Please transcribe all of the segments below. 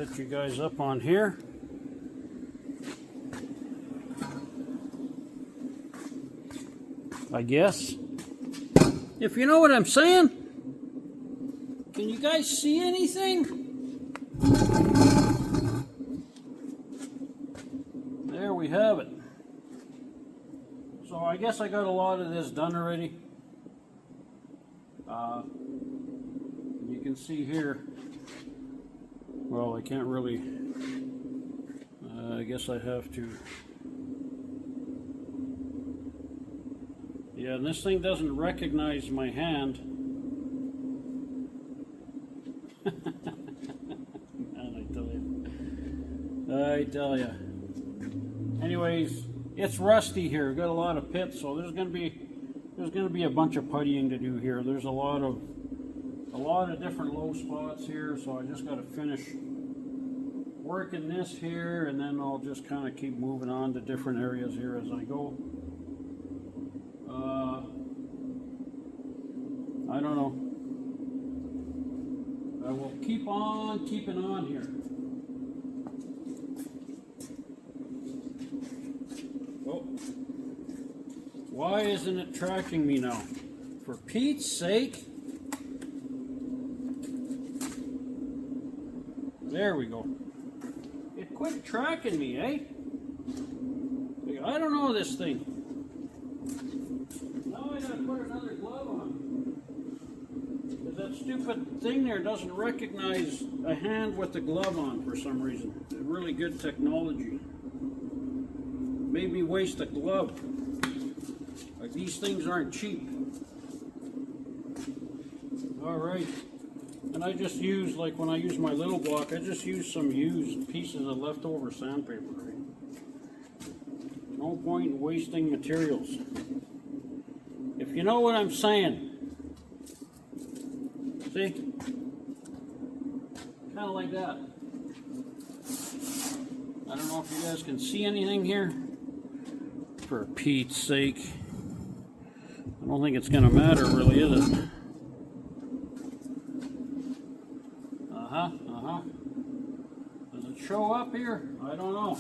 set you guys up on here. I guess. If you know what I'm saying. Can you guys see anything? There we have it. So I guess I got a lot of this done already. You can see here. Well, I can't really. I guess I have to. Yeah, and this thing doesn't recognize my hand. I tell you. Anyways, it's rusty here. Got a lot of pits, so there's gonna be a bunch of puttying to do here. There's a lot of different low spots here, so I just got to finish working this here, and then I'll just kind of keep moving on to different areas here as I go. I don't know. I will keep on keeping on here. Oh, why isn't it tracking me now? For Pete's sake. There we go. It quit tracking me, eh? I don't know this thing. Now I gotta put another glove on. Because that stupid thing there doesn't recognize a hand with the glove on for some reason. It's really good technology. Made me waste a glove. Like, these things aren't cheap. Alright. And I just use, like when I use my little block, I just use some used pieces of leftover sandpaper. Right? No point in wasting materials. If you know what I'm saying. See? Kind of like that. I don't know if you guys can see anything here. For Pete's sake. I don't think it's going to matter really, is it? Does it show up here? I don't know.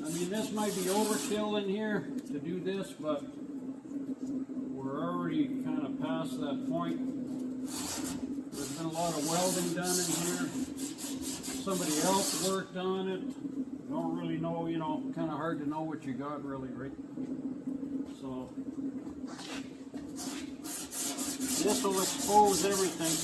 I mean, this might be overkill in here to do this, but we're already kind of past that point. There's been a lot of welding done in here. Somebody else worked on it. Don't really know, you know, kind of hard to know what you got really, right? So this will expose everything.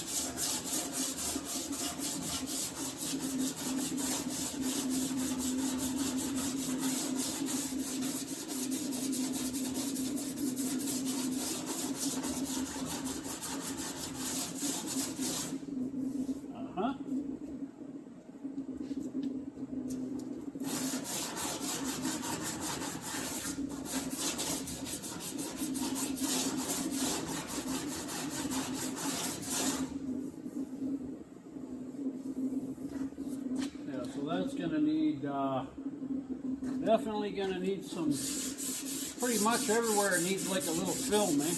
That's going to need, definitely going to need some, pretty much everywhere it needs like a little film, eh?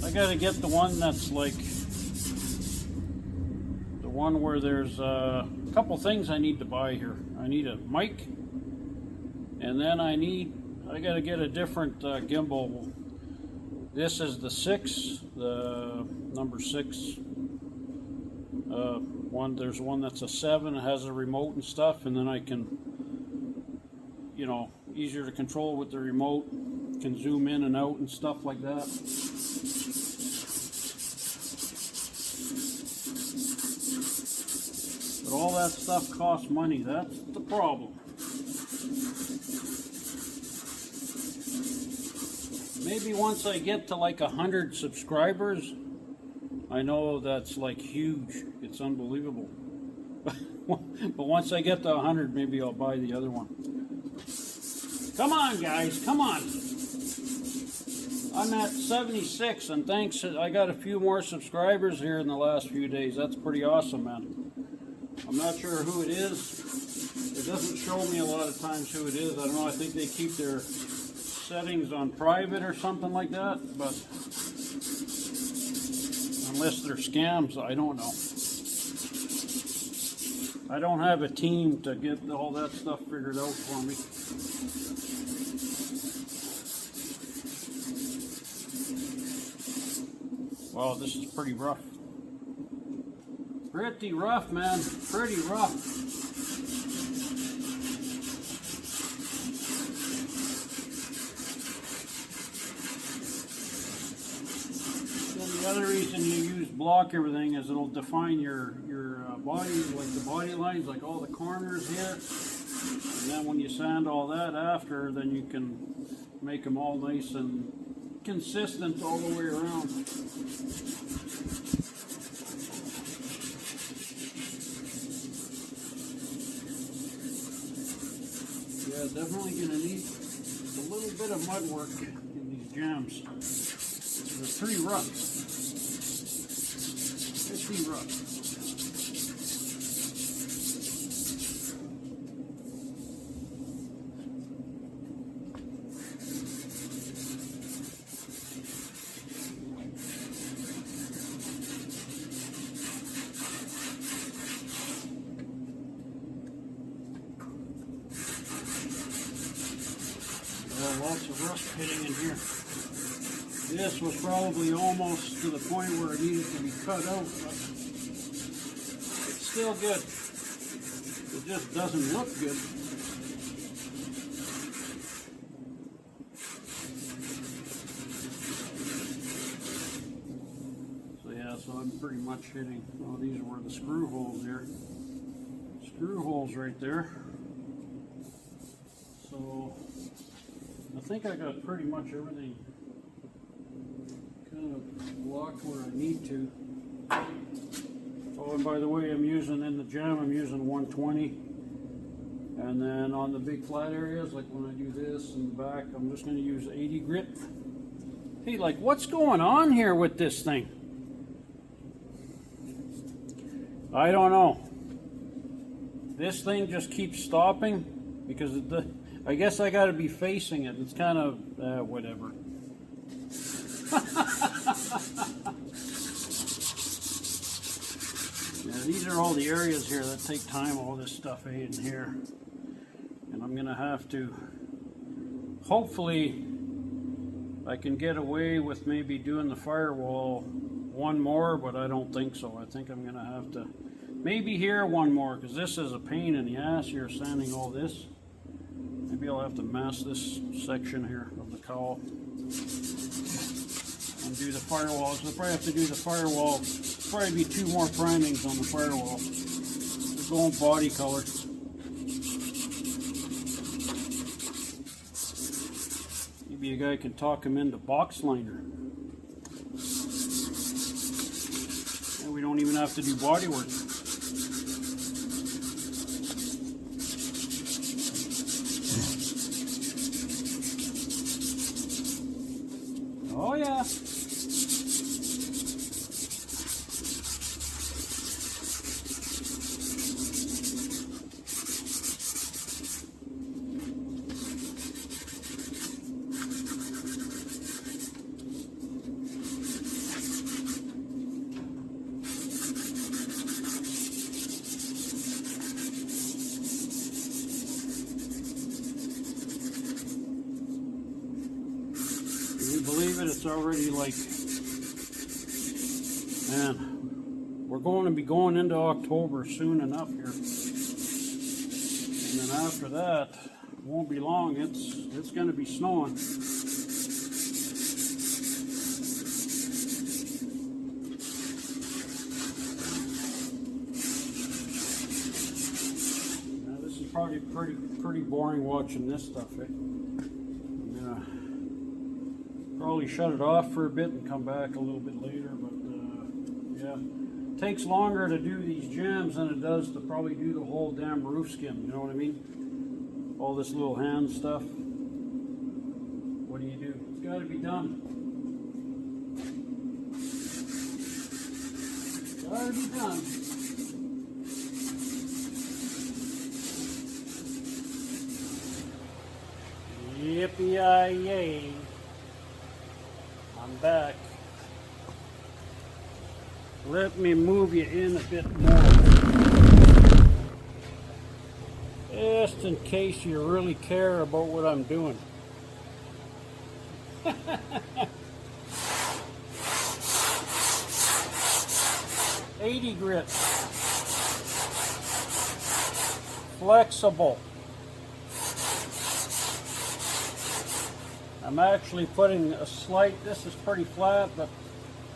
I gotta get the one that's like the one where there's a couple things I need to buy here. I need a mic, and then I gotta get a different gimbal. This is the 6, the number 6 one. There's one that's a 7, it has a remote and stuff, and then I can, you know, easier to control with the remote, can zoom in and out and stuff like that. But all that stuff costs money. That's the problem. Maybe once I get to like 100 subscribers, I know that's like huge. It's unbelievable. But once I get to 100, maybe I'll buy the other one. Come on, guys, come on. I'm at 76, and thanks, I got a few more subscribers here in the last few days. That's pretty awesome, man. I'm not sure who it is. It doesn't show me a lot of times who it is. I don't know, I think they keep their settings on private or something like that, but unless they're scams, I don't know. I don't have a team to get all that stuff figured out for me. Wow, this is pretty rough. Pretty rough, man. Pretty rough. And the other reason you use block everything is it'll define your body, like the body lines, like all the corners here. And then when you sand all that after, then you can make them all nice and consistent all the way around. Yeah, definitely gonna need a little bit of mud work in these jams. They're pretty rough. Pretty rough. Lots of rust hitting in here. This was probably almost to the point where it needed to be cut out, but it's still good. It just doesn't look good. So yeah, so I'm pretty much hitting, oh, these were the screw holes here. Screw holes right there. So I think I got pretty much everything kind of blocked where I need to. Oh, and by the way, I'm using in the jam, I'm using 120. And then on the big flat areas, like when I do this in the back, I'm just going to use 80 grit. Hey, like what's going on here with this thing? I don't know. This thing just keeps stopping because I guess I got to be facing it. It's kind of whatever. Yeah, these are all the areas here that take time. All this stuff in here, and I'm gonna have to. Hopefully, I can get away with maybe doing the firewall one more, but I don't think so. I think I'm gonna have to maybe here one more because this is a pain in the ass here sanding all this. Maybe I'll have to mask this section here of the cowl and do the firewall. So I'll probably have to do the firewall. Probably be 2 more primings on the firewall. We're going body color. Maybe a guy can talk him into box liner. And we don't even have to do body work. Oh yeah. Can you believe it? It's already like, man, we're going to be going into October soon enough here. And then after that, it won't be long, it's going to be snowing. Now this is probably pretty boring watching this stuff, eh? Probably shut it off for a bit and come back a little bit later, but yeah, takes longer to do these jambs than it does to probably do the whole damn roof skim, you know what I mean? All this little hand stuff. What do you do? It's got to be done. It's got to be done. Yippee-yi-yay. I'm back. Let me move you in a bit more. Just in case you really care about what I'm doing. 80 grit. Flexible. I'm actually putting a slight, this is pretty flat, but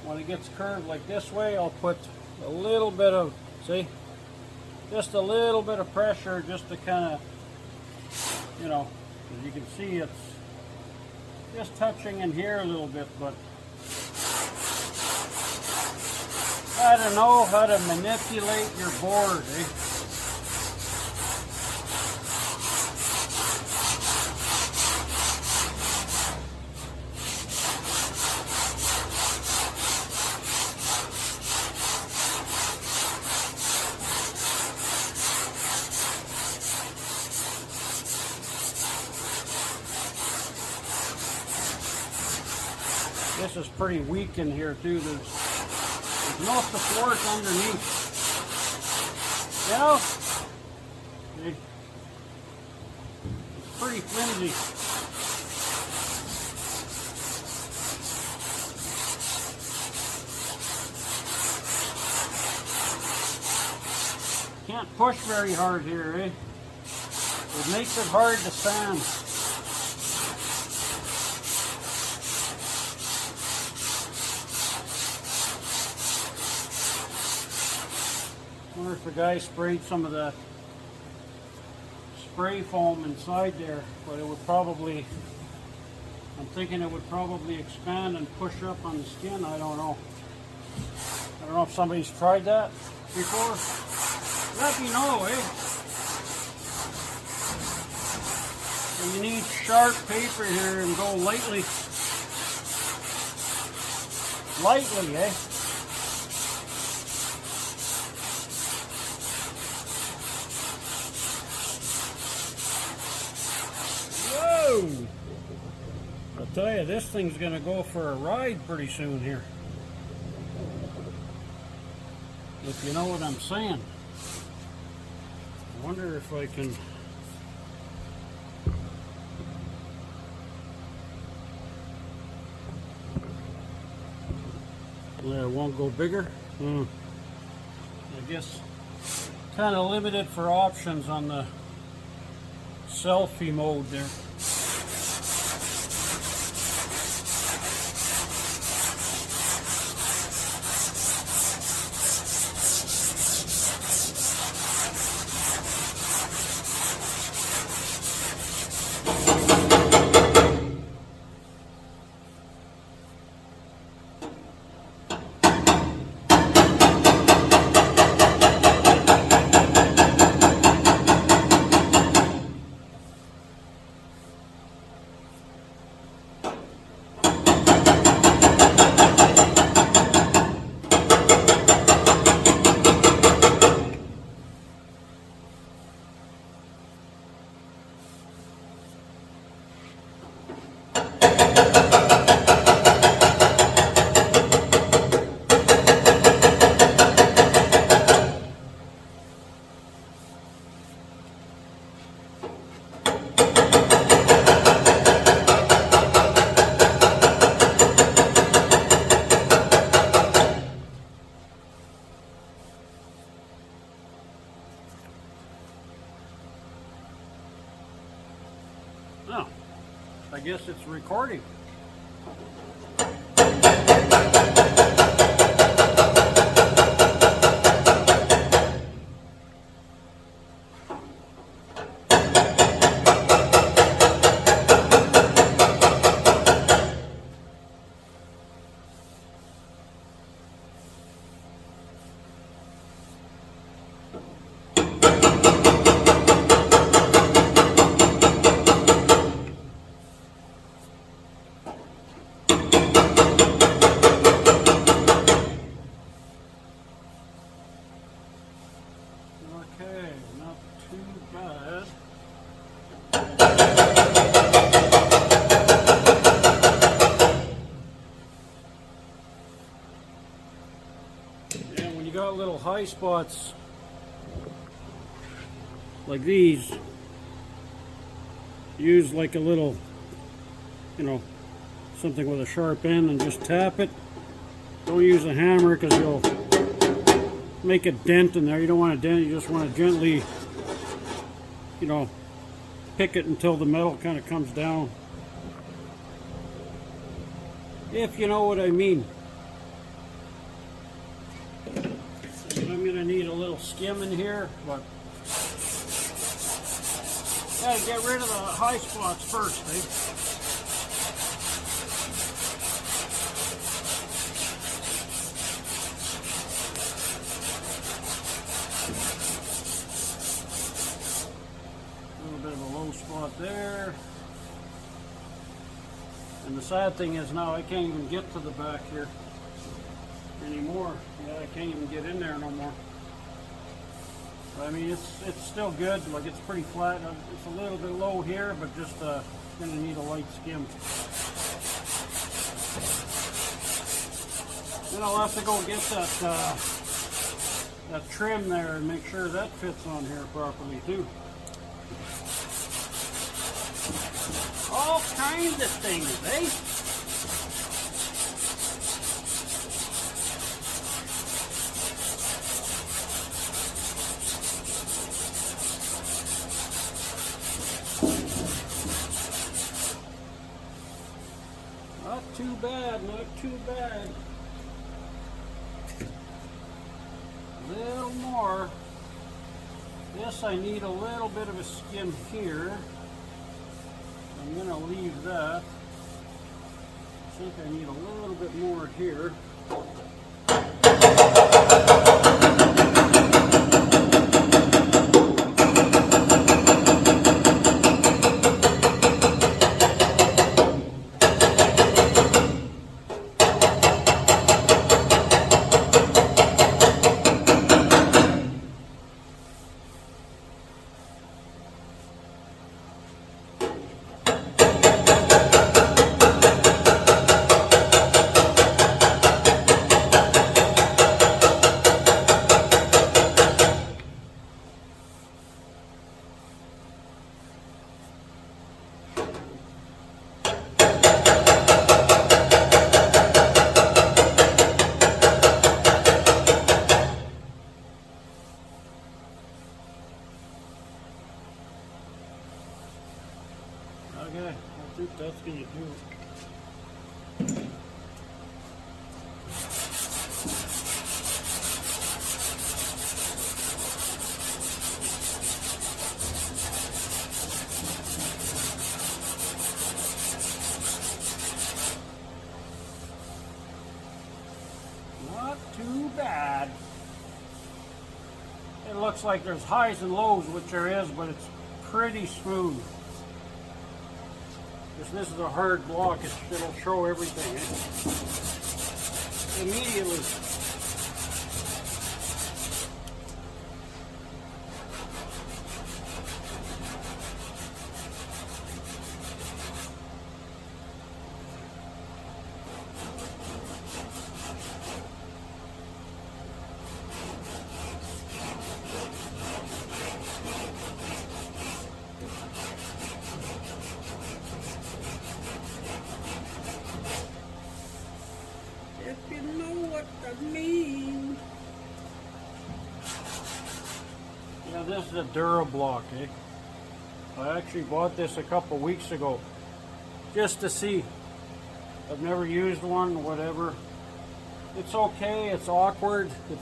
when it gets curved like this way, I'll put a little bit of, see, just a little bit of pressure just to kind of, you know, as you can see, it's just touching in here a little bit, but I don't know how to manipulate your board, eh? This is pretty weak in here too. There's no support underneath. You know? It's pretty flimsy. Can't push very hard here, eh? It makes it hard to sand. I wonder if the guy sprayed some of that spray foam inside there, but it would probably, I'm thinking it would probably expand and push up on the skin. I don't know. I don't know if somebody's tried that before. Let me know, eh? So you need sharp paper here and go lightly. Lightly, eh? I'll tell you, this thing's going to go for a ride pretty soon here. If you know what I'm saying. I wonder if I can... Yeah, it won't go bigger. I guess kind of limited for options on the selfie mode there. Oh, I guess it's recording. too bad. And when you got little high spots like these, use like a little, you know, something with a sharp end and just tap it. Don't use a hammer because you'll make a dent in there. You don't want a dent, you just want to gently, you know, pick it until the metal kind of comes down. If you know what I mean. I'm going to need a little skim in here, but gotta get rid of the high spots first, eh? A little bit of a low spot there. And the sad thing is now I can't even get to the back here anymore. Yeah, I can't even get in there no more. I mean, it's still good. Like, it's pretty flat. It's a little bit low here, but just gonna need a light skim. Then I'll have to go get that trim there and make sure that fits on here properly too. All kinds of things, eh? Not too bad, not too bad. A little more. This I need a little bit of a skim here. I'm going to leave that. I think I need a little bit more here. Okay, I think that's going to do it. Not too bad. It looks like there's highs and lows, which there is, but it's pretty smooth. This is a hard block, it'll show everything immediately. If you know what I mean. Yeah, this is a Durablock, eh? I actually bought this a couple weeks ago just to see. I've never used one, whatever. It's okay, it's awkward. It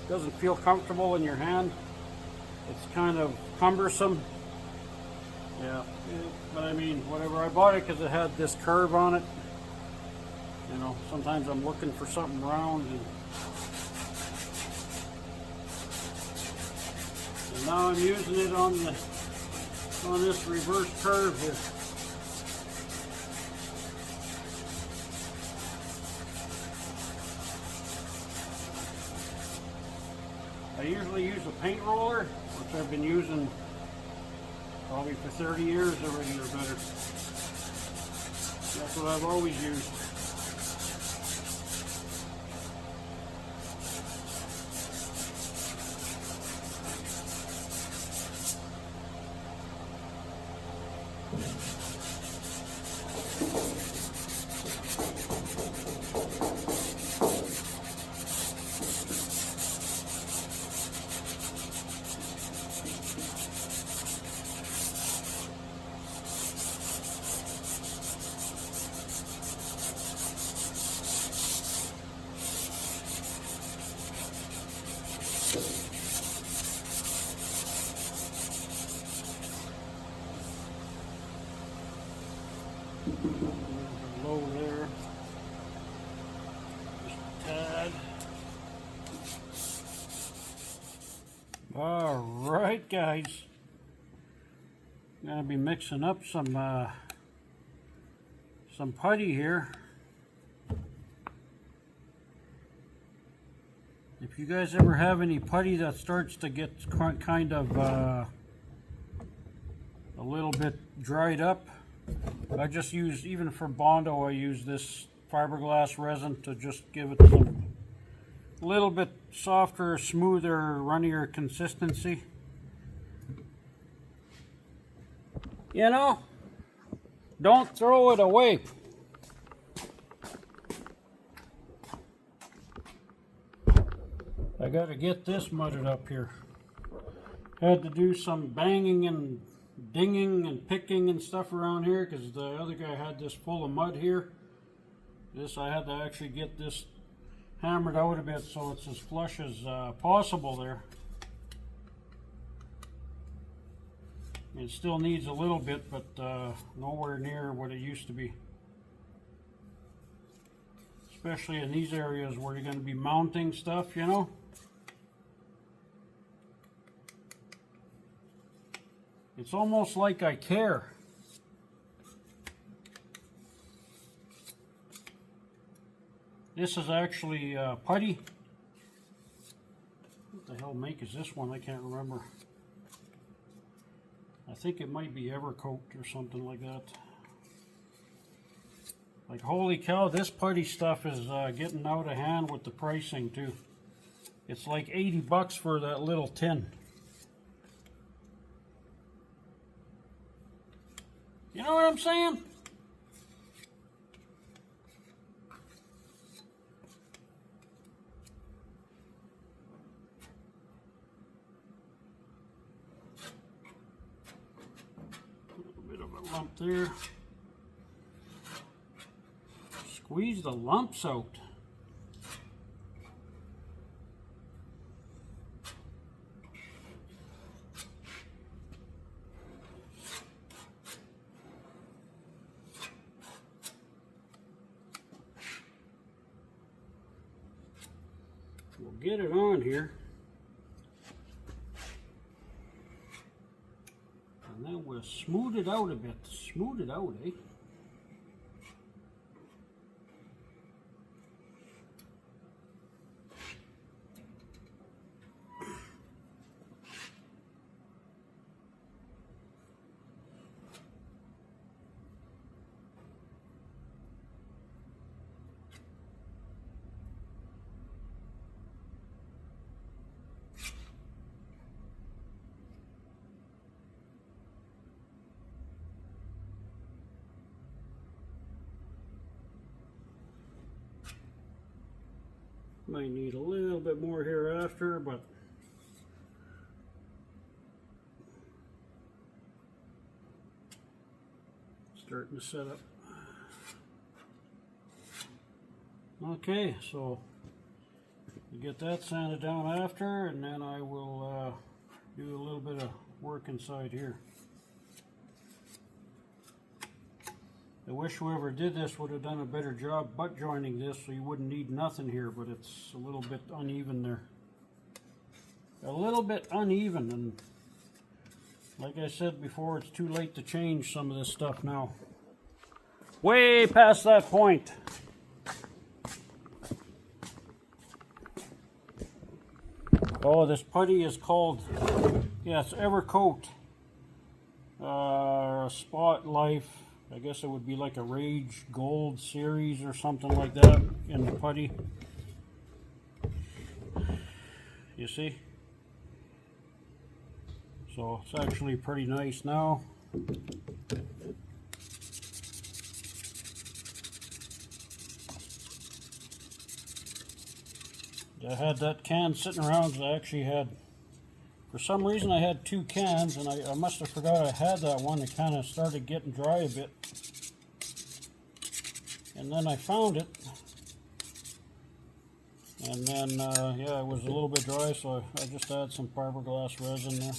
doesn't feel comfortable in your hand. It's kind of cumbersome. Yeah, but I mean, whatever. I bought it because it had this curve on it. You know, sometimes I'm looking for something round, and now I'm using it on this reverse curve here. I usually usually use a paint roller, which I've been using probably for 30 years already or better. That's what I've always used. Low there, just a tad. All right, guys, I'm gonna be mixing up some putty here. If you guys ever have any putty that starts to get kind of a little bit dried up, I just use, even for Bondo, I use this fiberglass resin to just give it some little bit softer, smoother, runnier consistency. You know, don't throw it away. I gotta get this mudded up here. Had to do some banging and dinging and picking and stuff around here because the other guy had this full of mud here. This, I had to actually get this hammered out a bit so it's as flush as possible there. It still needs a little bit, but nowhere near what it used to be. Especially in these areas where you're going to be mounting stuff, you know. It's almost like I care. This is actually putty. What the hell make is this one? I can't remember. I think it might be Evercoat or something like that. Like, holy cow, this putty stuff is getting out of hand with the pricing too. It's like 80 bucks for that little tin. You know what I'm saying? A little bit of a lump there. Squeeze the lumps out. We'll get it on here, and then we'll smooth it out a bit. Smooth it out, eh? Might need a little bit more here after, but starting to set up. Okay, so you get that sanded down after, and then I will do a little bit of work inside here. I wish whoever did this would have done a better job butt joining this so you wouldn't need nothing here, but it's a little bit uneven there. A little bit uneven, and like I said before, it's too late to change some of this stuff now. Way past that point. Oh, this putty is called, yeah, it's Evercoat Spot Life. I guess it would be like a Rage Gold series or something like that in the putty. You see? So it's actually pretty nice now. I had that can sitting around. I actually had, for some reason I had two cans, and I must have forgot I had that one. It kind of started getting dry a bit. And then I found it. And then, yeah, it was a little bit dry, so I just added some fiberglass resin there.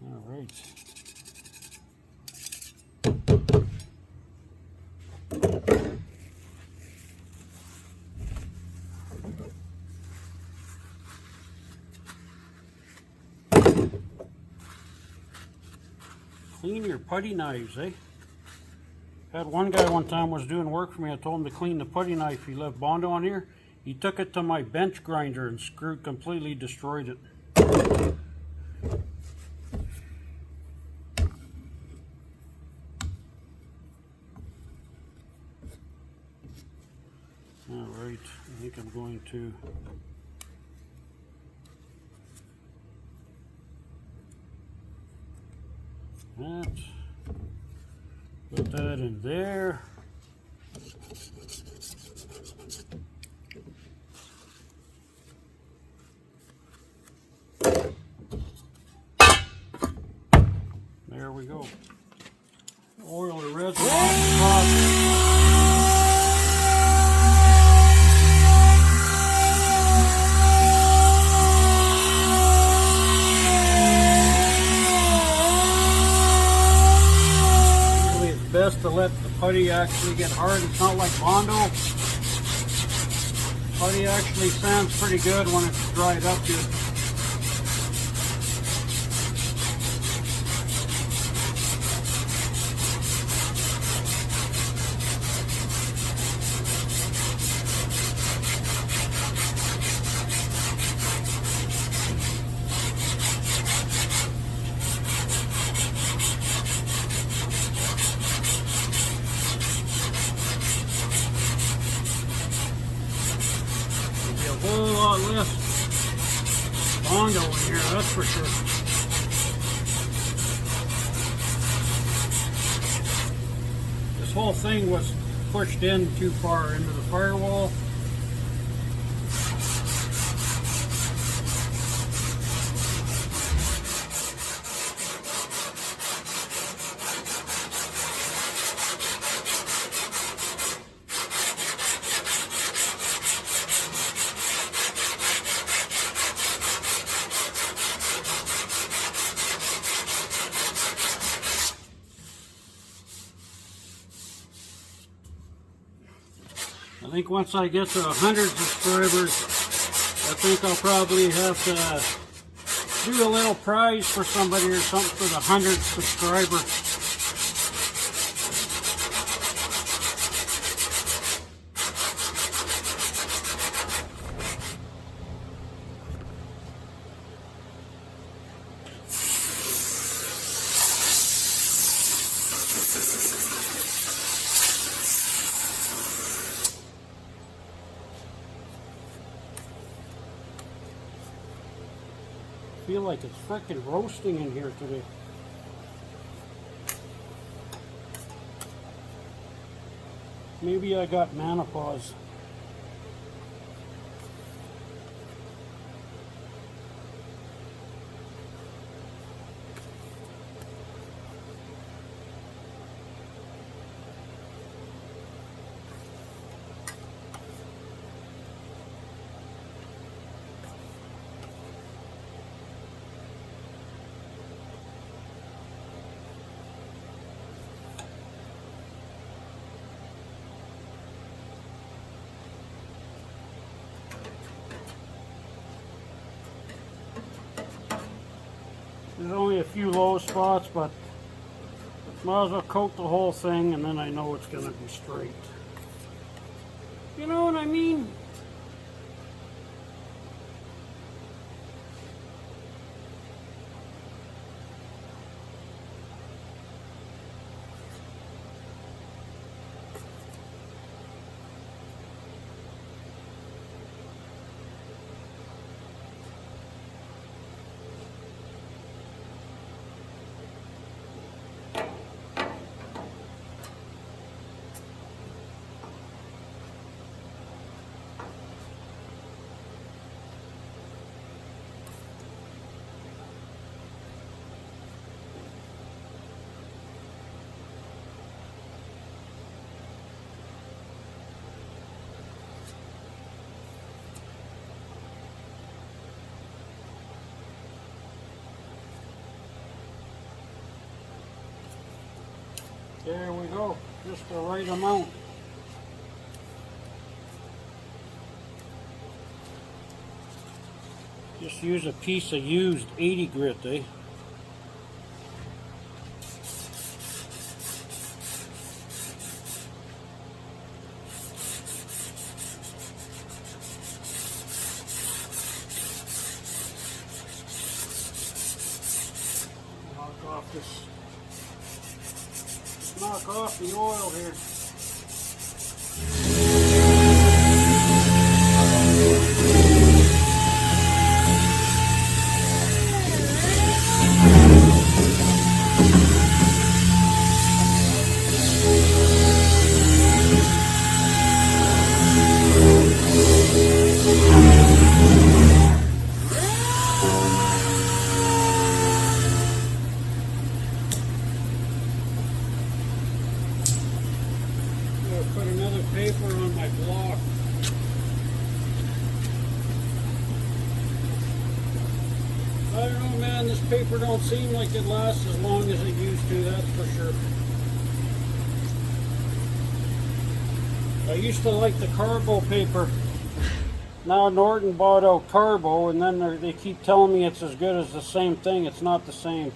All right. Clean your putty knives, eh? Had one guy one time was doing work for me. I told him to clean the putty knife. He left Bondo on here. He took it to my bench grinder and completely destroyed it. All right, I think I'm going to put that in there. There we go. Oil or resin on the top. Best to let the putty actually get hard. It's not like Bondo. Putty actually sands pretty good when it's dried up good. A whole lot less Bondo in here, that's for sure. This whole thing was pushed in too far into the firewall. I think once I get to 100 subscribers, I think I'll probably have to do a little prize for somebody or something for the 100th subscriber. I feel like it's frickin' roasting in here today. Maybe I got menopause. There's only a few low spots, but might as well coat the whole thing, and then I know it's going to be straight. You know what I mean? There we go, just the right amount. Just use a piece of used 80 grit, eh? Knock off the oil here. Put another paper on my block. I don't know, man, this paper don't seem like it lasts as long as it used to, that's for sure. I used to like the carbo paper. Now Norton bought out carbo, and then they keep telling me it's as good as the same thing. It's not the same.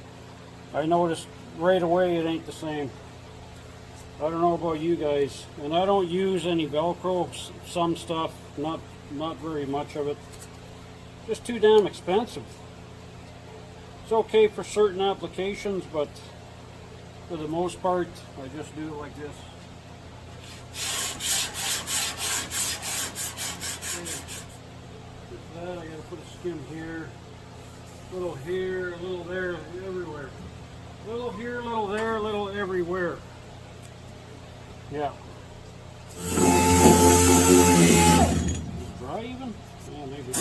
I noticed right away it ain't the same. I don't know about you guys, and I don't use any Velcro, some stuff, not very much of it. Just too damn expensive. It's okay for certain applications, but for the most part, I just do it like this. With that, I gotta put a skim here, a little here, a little there, everywhere. A little here, a little there, a little everywhere. Yeah. Dry even? Yeah, maybe.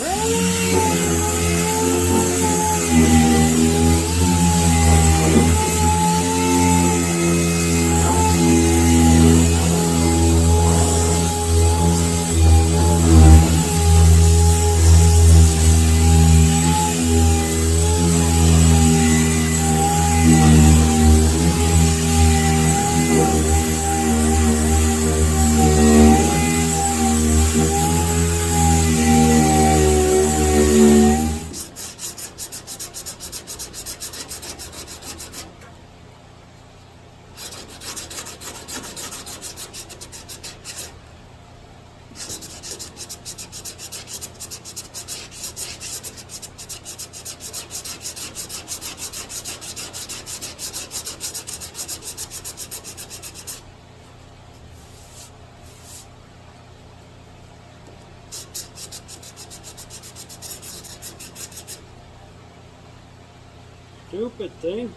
Stupid thing.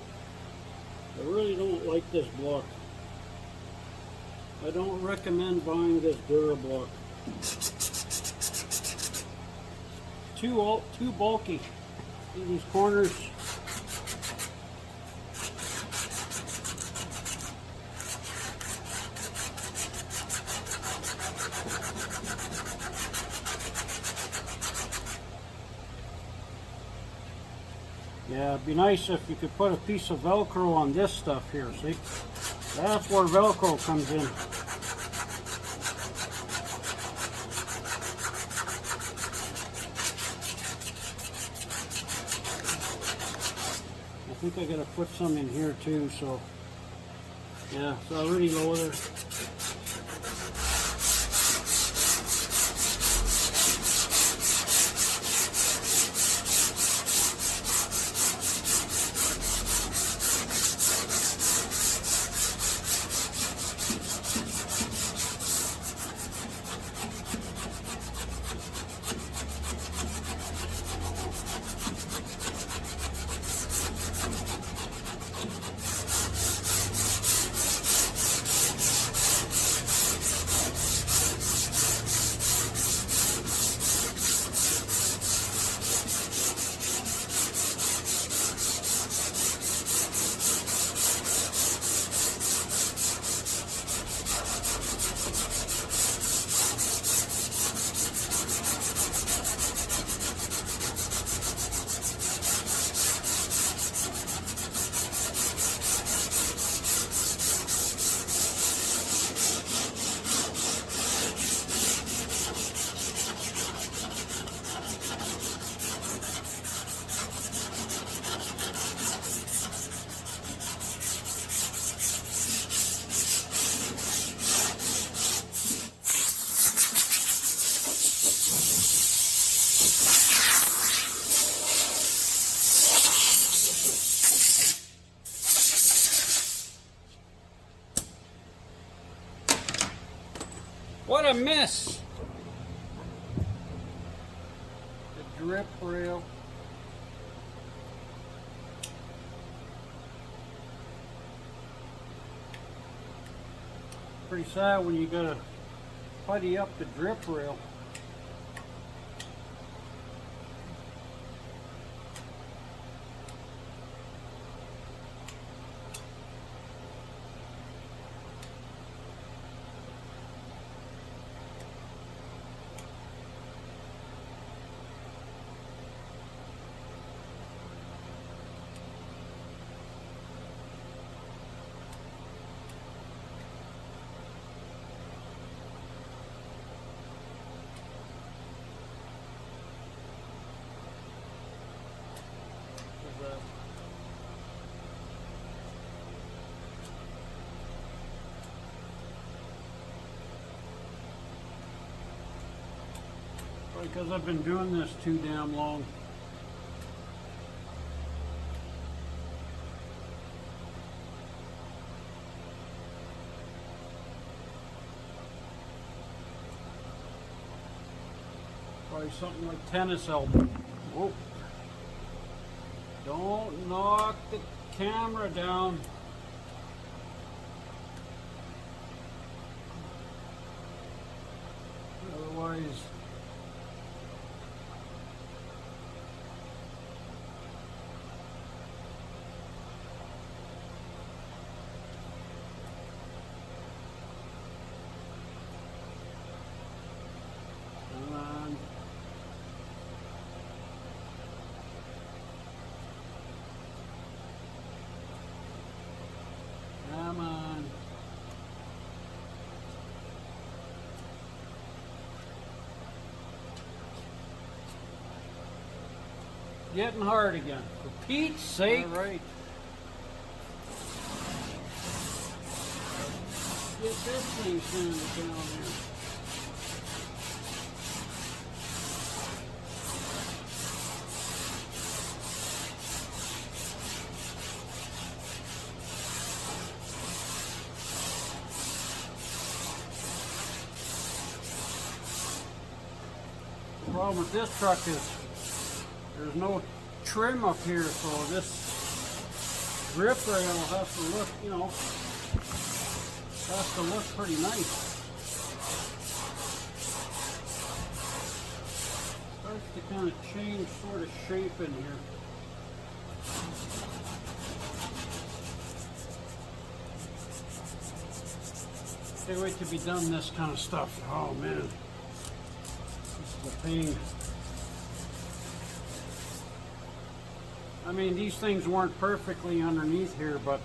I really don't like this block. I don't recommend buying this Durablock. Too bulky in these corners. Yeah, it'd be nice if you could put a piece of Velcro on this stuff here, see? That's where Velcro comes in. think I gotta put some in here too, so yeah, it's already low there. What a mess! The drip rail. Pretty sad when you gotta putty up the drip rail. Because I've been doing this too damn long. Probably something like tennis elbow. Whoa. Don't knock the camera down. Otherwise, come on. Come on. Getting hard again. For Pete's sake. All right. Get this thing sanded down here. The problem with this truck is there's no trim up here, so this grip rail has to look, you know, has to look pretty nice. Starts to kind of change sort of shape in here. Can't wait to be done this kind of stuff. Oh man, this is a pain. I mean, these things weren't perfectly underneath here, but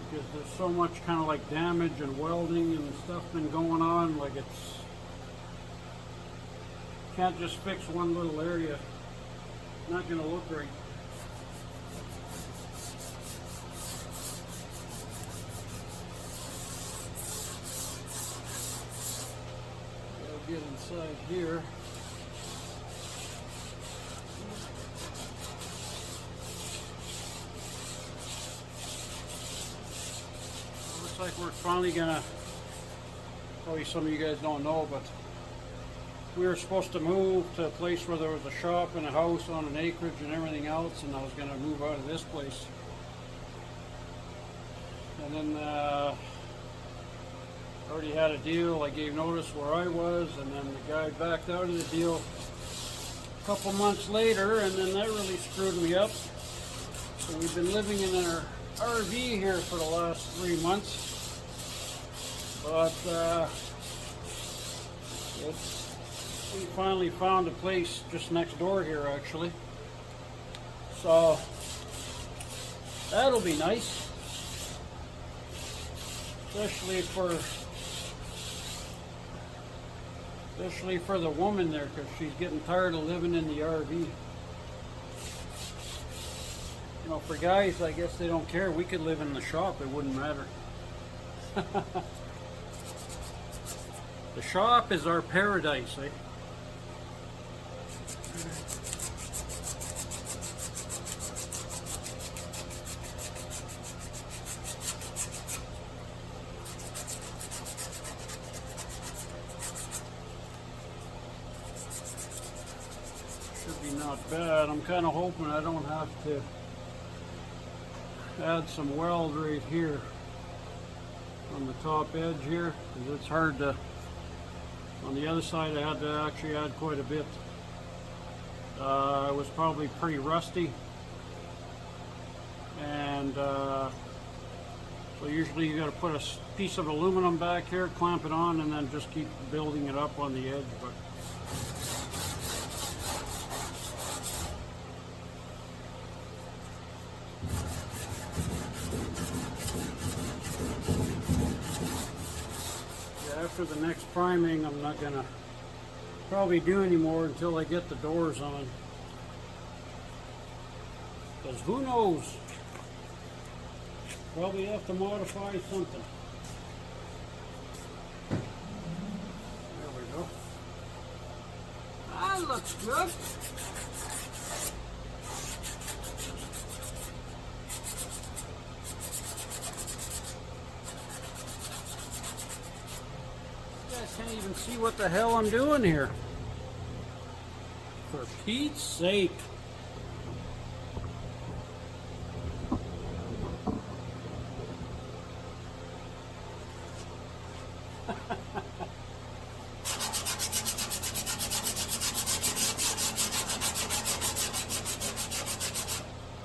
because there's so much kind of like damage and welding and stuff been going on, like it's can't just fix one little area. Not gonna look right. get inside here. Looks like we're finally gonna, probably some of you guys don't know, but we were supposed to move to a place where there was a shop and a house on an acreage and everything else, and I was gonna move out of this place. And then already had a deal. I gave notice where I was, and then the guy backed out of the deal a couple months later, and then that really screwed me up. So we've been living in our RV here for the last 3 months. But we finally found a place just next door here, actually. So that'll be nice. Especially for the woman there, because she's getting tired of living in the RV. You know, for guys, I guess they don't care. We could live in the shop, it wouldn't matter. The shop is our paradise, eh? Should be not bad. I'm kind of hoping I don't have to add some weld right here on the top edge here, because it's hard to. On the other side, I had to actually add quite a bit. It was probably pretty rusty, and so usually you got to put a piece of aluminum back here, clamp it on, and then just keep building it up on the edge. But after the next priming, I'm not gonna probably do anymore until I get the doors on, because who knows, probably have to modify something. There we go. That looks good. Can't even see what the hell I'm doing here. For Pete's sake.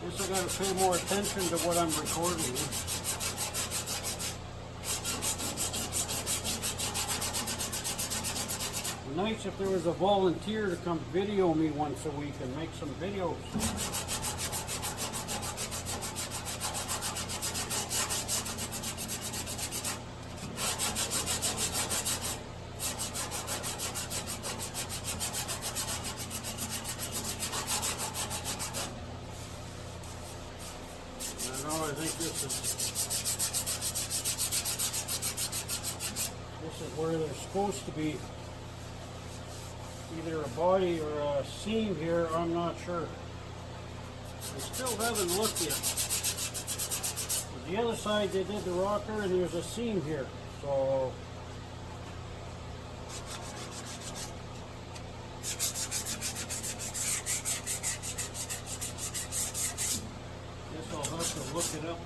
Guess I gotta pay more attention to what I'm recording. Nice if there was a volunteer to come video me once a week and make some videos. I know, I think this is where they're supposed to be. Either a body or a seam here, I'm not sure. I still haven't looked yet. On the other side they did the rocker and there's a seam here, so guess I'll have to look it up.